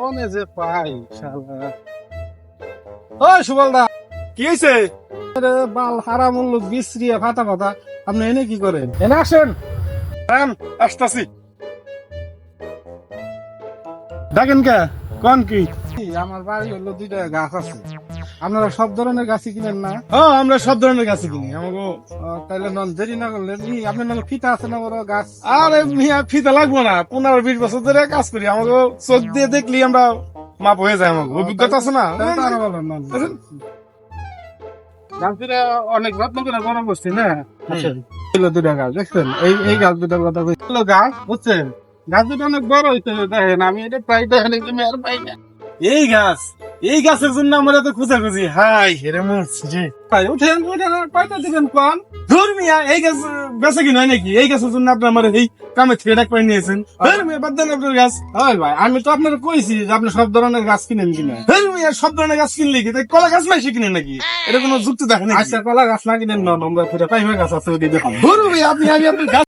কোনে যে পাই শালা। ওই সুবলদা, কি হয়েছে? আরে বাল হারাম লোক বিশ্রিয়া ফাটা ফাটা, আপনি এনে কি করেন? এনে আসেন। আসতাছি। ডাকেন কে? কোন কি? আমার বাড়ি হলো 2টা গাছ আছে। আপনারা সব ধরনের গাছই কিনেন না? হ্যাঁ, আমরা সব ধরনের গাছ কিনি। আমাকে তাইলে নন দেরি না করলেন, আপনার নাকি ফিতা আছে না বড় গাছ? আরে মিয়া ফিতা লাগবো না, 15-20 বছর ধরে কাজ করি। আমাকে চোখ দিয়ে দেখলি আমরা মাপ হয়ে যায়। আমাকে অভিজ্ঞতা আছে না। তাহলে তো আরো ভালো, নন। গাছটা অনেক যত্ন করে বড় করছি না। আচ্ছা, হলো 2টা গাছ দেখছেন? এই গাছ 2টার কথা কইছি। হলো গাছ বুঝছেন? গাছ 2টা অনেক বড় হইতে দেখেন, আমি এটা প্রায় দেখেন তুমি আর পাই না। এই গাছের জন্য আমরা তো খোঁজাখুঁজি। হাই হেরে মরছি রে। ভাই উঠেন উঠেন, কয়টা দিবেন কোন? ধুর মিয়া, এই গাছ বেঁচে কিনা হয় নাকি? এই গাছের জন্য আপনি আমার এই কামে থেকে ডাক পাই নিয়েছেন। ধুর মিয়া, বাদ দেন আপনার গাছ। ওই ভাই, আমি তো আপনার কইছি যে আপনি সব ধরনের গাছ কিনেন কিনা। ধুর মিয়া, সব ধরনের গাছ কিনলে কি তাই কলা গাছ নাই কিনে নাকি? এটা কোনো যুক্তি দেখে নাকি? আচ্ছা, কলা গাছ না কিনেন, নন আমরা ফিরে পাইবে গাছ আছে ওই দেখুন। ধুর মিয়া, আপনি গাছ